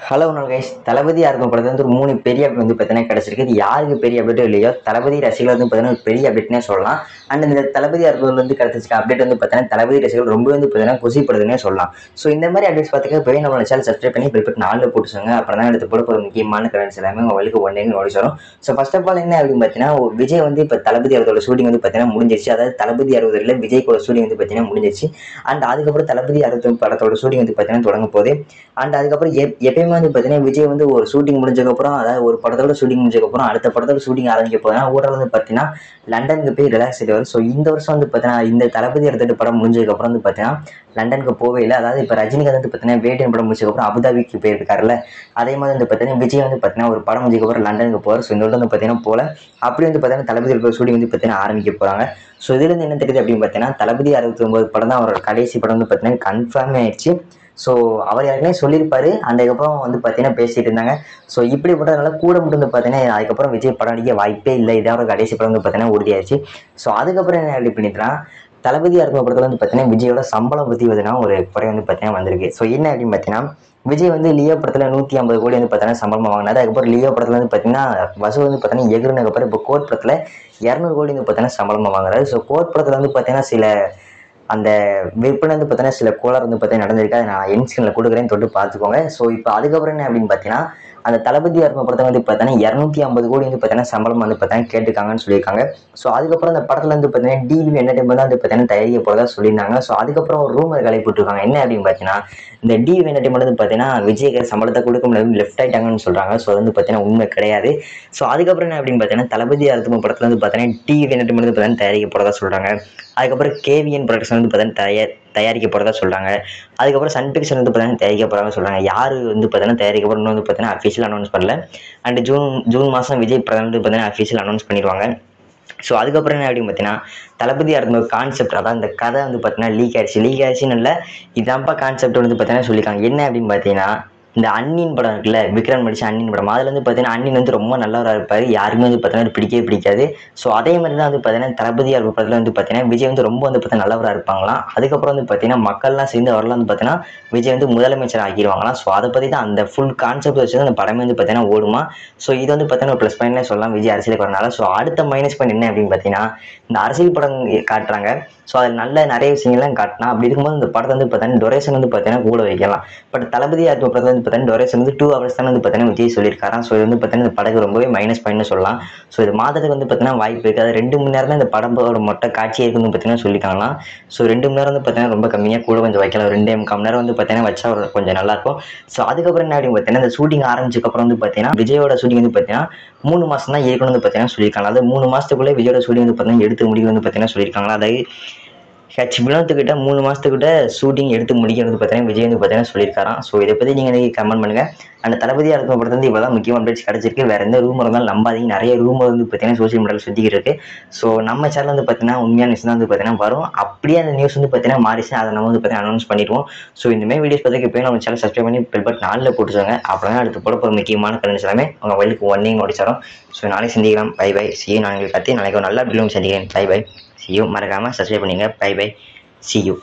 Hello guys, தளபதி யாருக்கும் படத்தில் வந்து ஒரு 3 பெரிய அப்டேட் வந்து பார்த்தீங்கன்னா கிடச்சிருக்கு. இது யாருக்கு பெரிய அப்டேட்டோ இல்லையோ, தளபதி ரசிகர்கள் வந்து பார்த்தீங்கன்னா ஒரு பெரிய அப்டேட்னே சொல்லலாம். அண்ட் இந்த தளபதி யாருக்கும் வந்து கிடச்சிருக்க அப்டேட் வந்து பார்த்தீங்கன்னா தளபதி ரசிகர்கள் ரொம்ப வந்து பார்த்தீங்கன்னா குசிப்படுதுன்னே சொல்லலாம். ஸோ இந்த மாதிரி அப்டேட்ஸ் பார்த்துக்க இப்போவே நம்மளோட சேனல் சப்ஸ்கிரைப் பண்ணி பெல் பட்டன் ஆல்ல போட்டுச்சுங்க. அப்புறம் தான் எடுத்து போட ஒரு முக்கியமான கரண்ட்ஸ் எல்லாமே உங்களுக்கு ஒன் டேங்க நோட்டீஸ் வரும். ஸோ ஃபர்ஸ்ட் ஆஃப் ஆல் என்ன அப்படின்னு பார்த்தீங்கன்னா, விஜய் வந்து இப்போ தளபதி 60 ஷூட்டிங் வந்து பார்த்தீங்கன்னா முடிஞ்சிருச்சு. அதாவது தளபதி 60 விஜய் கூட ஷூட்டிங் வந்து பார்த்தீங்கன்னா முடிஞ்சிருச்சு. அண்ட் அதுக்கப்புறம் தளபதி 60 படத்தோட ஷூட்டிங் வந்து பார்த்தீங்கன்னா தொடங்க போகுது. அண்ட் அதுக்கப்புறம் எப்பயுமே வந்து பார்த்தீங்கன்னா விஜய் வந்து ஒரு ஷூட்டிங் முடிஞ்சதுக்கப்புறம், அதாவது ஒரு படத்தோட ஷூட்டிங் முடிஞ்சதுக்கப்புறம் அடுத்த படத்தோட ஷூட்டிங் ஆரம்பிக்க போதுன்னா ஊரில் வந்து பார்த்தீங்கன்னா லண்டனுக்கு போய் ரிலாக்ஸ் ஆகிடுவார். ஸோ இந்த வருஷம் வந்து பார்த்தீங்கன்னா இந்த தளபதி 60 படம் முடிஞ்சதுக்கப்புறம் வந்து பார்த்தீங்கன்னா லண்டனுக்கு போவே இல்லை. அதாவது இப்போ ரஜினிகாந்த் வந்து பார்த்தீங்கன்னா வேட்டையன் படம் முடிச்சதுக்கப்புறம் அபுதாபிக்கு போயிருக்காருல்ல, அதே மாதிரி வந்து பார்த்தீங்கன்னா விஜய் வந்து பார்த்தீங்கன்னா ஒரு படம் முடிஞ்சதுக்கப்புறம் லண்டனுக்கு போவார். ஸோ இந்த வருடம் வந்து பார்த்தீங்கன்னா போல அப்படி வந்து பார்த்தீங்கன்னா தளபதி ஷூட்டிங் வந்து பார்த்தீங்கன்னா ஆரம்பிக்க போகிறாங்க. ஸோ இதுலேருந்து என்ன தெரியுது அப்படின்னு பார்த்தீங்கன்னா தளபதி 69 படம் தான் அவரோட கடைசி படம் வந்து பார்த்தீங்கன்னா கன்ஃபார்ம் ஆயிடுச்சு. ஸோ அவர் ஏற்கனவே சொல்லியிருப்பாரு. அதுக்கப்புறம் வந்து பார்த்தீங்கன்னா பேசிட்டு இருந்தாங்க. ஸோ இப்படி பண்ணுறதுனால கூட மட்டும் வந்து பார்த்தீங்கன்னா அதுக்கப்புறம் விஜய் படம் நடிக்க வாய்ப்பே இல்லை. இதான் ஒரு கடைசி படம் வந்து பார்த்தீங்கன்னா உறுதியாச்சு. ஸோ அதுக்கப்புறம் என்ன ரெடி பண்ணிக்கலாம், தளபதி 60 படத்தில் வந்து பார்த்தீங்கன்னா விஜயோட சம்பளம் பற்றி பார்த்தீங்கன்னா ஒரு குறை வந்து பார்த்தீங்கன்னா வந்திருக்கு. ஸோ என்ன அப்படின்னு பார்த்தீங்கன்னா, விஜய் வந்து லியோ படத்தில் 150 கோடி வந்து பார்த்தீங்கன்னா சம்பளமாக வாங்கினாரு. அதுக்கப்புறம் லியோ படத்தில் வந்து பார்த்தீங்கன்னா வசூல் வந்து பார்த்தீங்கன்னா எகிரினதுக்கப்புறம் இப்போ கோட் படத்தில் 200 கோடி வந்து பார்த்தீங்கன்னா சம்பளமாக வாங்குறாரு. ஸோ கோட் படத்தில் வந்து பார்த்தீங்கன்னா சில அந்த விற்பனை வந்து பார்த்தீங்கன்னா சில கோளாறு வந்து பார்த்தீங்கன்னா நடந்திருக்கு. அதை நான் என் ஸ்கிரீனில் கொடுக்குறேன், தொட்டு பார்த்துக்கோங்க. ஸோ இப்போ அதுக்கப்புறம் என்ன அப்படின்னு பார்த்தீங்கன்னா, அந்த தளபதி 60 படத்தை வந்து பார்த்தீங்கன்னா 250 கோடி வந்து பார்த்தீங்கன்னா சம்பளம் வந்து பார்த்தீங்கன்னா கேட்டுருக்காங்கன்னு சொல்லியிருக்காங்க. ஸோ அதுக்கப்புறம் அந்த படத்தில் வந்து பார்த்தீங்கன்னா டிவி என்டர்டைன்மெண்ட் வந்து பார்த்தீங்கன்னா தயாரிக்க போகிறதா சொல்லியிருந்தாங்க. ஸோ அதுக்கப்புறம் ஒரு ரூமர் கிளப்பி விட்டுருக்காங்க. என்ன அப்படின்னு பார்த்தீங்கன்னா, இந்த டிவி என்டர்டைன்மெண்ட் வந்து பார்த்தீங்கன்னா விஜய்க்கு சம்பளத்தை கொடுக்க முடியாது, லெஃப்ட் ஆயிட்டாங்கன்னு சொல்கிறாங்க. ஸோ அது வந்து பார்த்தீங்கன்னா உண்மை கிடையாது. ஸோ அதுக்கப்புறம் என்ன அப்படின்னு பார்த்தீங்கன்னா, தளபதி 60 படத்தில் வந்து பார்த்தீங்கன்னா டிவி என்டர்டைன்மெண்ட் வந்து பார்த்தீங்கன்னா தயாரிக்க போகிறதா சொல்கிறாங்க. அதுக்கப்புறம் கேவிஎன் ப்ரொடக்ஷன் வந்து பார்த்தீங்கன்னா தயாரிக்க போகிறதா சொல்கிறாங்க. அதுக்கப்புறம் சன் பிக்சர் வந்து பார்த்தீங்கன்னா தயாரிக்க போகிறாங்கன்னு சொல்கிறாங்க. யார் வந்து பார்த்தீங்கன்னா தயாரிக்க போகிறோம்னு வந்து பார்த்தீங்கன்னா அஃபிஷியல் அனௌன்ஸ் பண்ணல. அண்ட் ஜூன் மாதம் விஜய் பிரதமர் வந்து பார்த்தீங்கன்னா அஃபிஷியல் அனௌன்ஸ் பண்ணிடுவாங்க. ஸோ அதுக்கப்புறம் என்ன அப்படின்னு பார்த்தீங்கன்னா, தளபதி 60 கான்செப்ட், அதான் இந்த கதை வந்து பார்த்தீங்கன்னா லீக் ஆயிடுச்சுன்னு இல்லை, இதான்ப்பா கான்செப்ட் வந்து பார்த்தீங்கன்னா சொல்லியிருக்காங்க. என்ன அப்படின்னு பார்த்தீங்கன்னா, இந்த அன்னியின் படம் இருக்குல்ல, விக்ரம் நடிச்ச அன்னியின் படம், அதில் வந்து பார்த்தீங்கன்னா அன்னின் வந்து ரொம்ப நல்லவராக இருப்பார். யாருமே வந்து பார்த்தீங்கன்னா பிடிக்கவே பிடிக்காது. ஸோ அதே மாதிரி தான் வந்து பார்த்தீங்கன்னா தளபதி 60 படத்தில் வந்து பார்த்தீங்கன்னா விஜய் வந்து ரொம்ப வந்து பார்த்தீங்கன்னா நல்லவராக இருப்பாங்களாம். அதுக்கப்புறம் வந்து பார்த்தீங்கன்னா மக்கள்லாம் சேர்ந்து அவரெல்லாம் வந்து பார்த்தீங்கன்னா விஜய் வந்து முதலமைச்சர் ஆக்கிடுவாங்களாம். ஸோ அதை பற்றி தான் அந்த ஃபுல் கான்செப்ட் வச்சு அந்த படமே வந்து பார்த்தீங்கன்னா ஓடுமா. ஸோ இது வந்து பார்த்தீங்கன்னா ஒரு ப்ளஸ் பாயிண்ட்னே சொல்லலாம் விஜய் அரசியலுக்கு வரனால. ஸோ அடுத்த மைனஸ் பாயிண்ட் என்ன அப்படின்னு பார்த்தீங்கன்னா, இந்த அரசியல் படம் காட்டுறாங்க. ஸோ அதில் நிறைய விஷயங்கள்லாம் காட்டினா, அப்படி இருக்கும்போது இந்த படத்தை வந்து பார்த்தீங்கன்னா டொரேஷன் வந்து பார்த்தீங்கன்னா கூட வைக்கலாம். பட் தளபதி 60 படத்தில் வந்து பார்த்தீங்கன்னா டொரேஷன் வந்து 2 ஹவர்ஸ் தான் வந்து பார்த்தீங்கன்னா விஜய் சொல்லியிருக்காராம். ஸோ இது வந்து பார்த்தீங்கன்னா இந்த படத்துக்கு ரொம்பவே மைனஸ் பாயிண்ட்னு சொல்லலாம். ஸோ இது மாதத்துக்கு வந்து பார்த்தீங்கன்னா வாய்ப்பு இருக்குது. அது 2 மணி நேரம் தான் இந்த படத்தோட மொட்டை காட்சியாக இருக்குன்னு பார்த்தீங்கன்னா சொல்லியிருக்காங்களாம். ஸோ 2 மணி நேரம் வந்து பார்த்தீங்கன்னா ரொம்ப கம்மியாக, கூட கொஞ்சம் வைக்கலாம். 2.25 மணி நேரம் வந்து பார்த்தீங்கன்னா வச்சா கொஞ்சம் நல்லாயிருக்கும். ஸோ அதுக்கப்புறம் என்ன அப்படின்னு பார்த்தீங்கன்னா, இந்த ஷூட்டிங் ஆரம்பிச்சதுக்கப்புறம் வந்து பார்த்தீங்கன்னா விஜயோட ஷூட்டிங் வந்து பார்த்தீங்கன்னா 3 மாதம் தான் இருக்கணும்னு வந்து பார்த்தீங்கன்னா சொல்லியிருக்காங்க. அதாவது 3 மாதத்துக்குள்ளே விஜயோட ஷூட்டிங் வந்து பார்த்தீங்கன்னா எடுத்து முடிக்கணும்னு வந்து பார்த்தீங்கன்னா சொல்லியிருக்காங்களா. அதாவது வினோத்துக்கிட்ட 3 மாதத்துக்கிட்ட ஷூட்டிங் எடுத்து முடிக்கிறது பார்த்தீங்கன்னா விஜய் வந்து பார்த்தீங்கன்னா சொல்லியிருக்காராம். ஸோ இதை பற்றி நீங்கள் கமெண்ட் பண்ணுங்கள். அந்த தளபதி 60 படத்தில் வந்து இவ்வளோ தான் முக்கியமான அப்டேட்ஸ் கிடச்சிருக்கு. வேறு எந்த ரூமர் இருந்தாலும் நம்பாதீங்க. நிறைய ரூமர் வந்து பார்த்தீங்கன்னா சோஷியல் மீடியாவில் சுற்றிக்கிட்டு இருக்குது. ஸோ நம்ம சேனல் வந்து பார்த்தீங்கன்னா உண்மையான நியூஸ் தான் வந்து பார்த்தீங்கன்னா வரும். அப்படியே அந்த நியூஸ் வந்து பார்த்தீங்கன்னா மாறிச்சுன்னா அதை நம்ம வந்து பார்த்தீங்கன்னா அனௌன்ஸ் பண்ணிடுவோம். ஸோ இந்தமாதிரி வீடியோஸ் பார்த்துக்கு இப்போ நம்ம சேனல் சப்ஸ்கிரைப் பண்ணி பெல் பட்டன் ஆல்ல போட்டுருவாங்க. அப்புறம் தான் அடுத்து போட போகிற முக்கியமான கரண்ட்ஸ் எல்லாமே உங்கள் மொபைலுக்கு ஒன்னே நோட்டீஸ் வரும். ஸோ நாளைக்கு சந்திக்கலாம். Bye bye. See you. நான் உங்களுக்கு கத்தி நாளைக்கு ஒரு நல்ல வீடியோ சந்திக்கிறேன். Bye bye. See you. மறக்காமல் சப்ஸ்கிரைப் பண்ணிங்க. Bye bye. See you.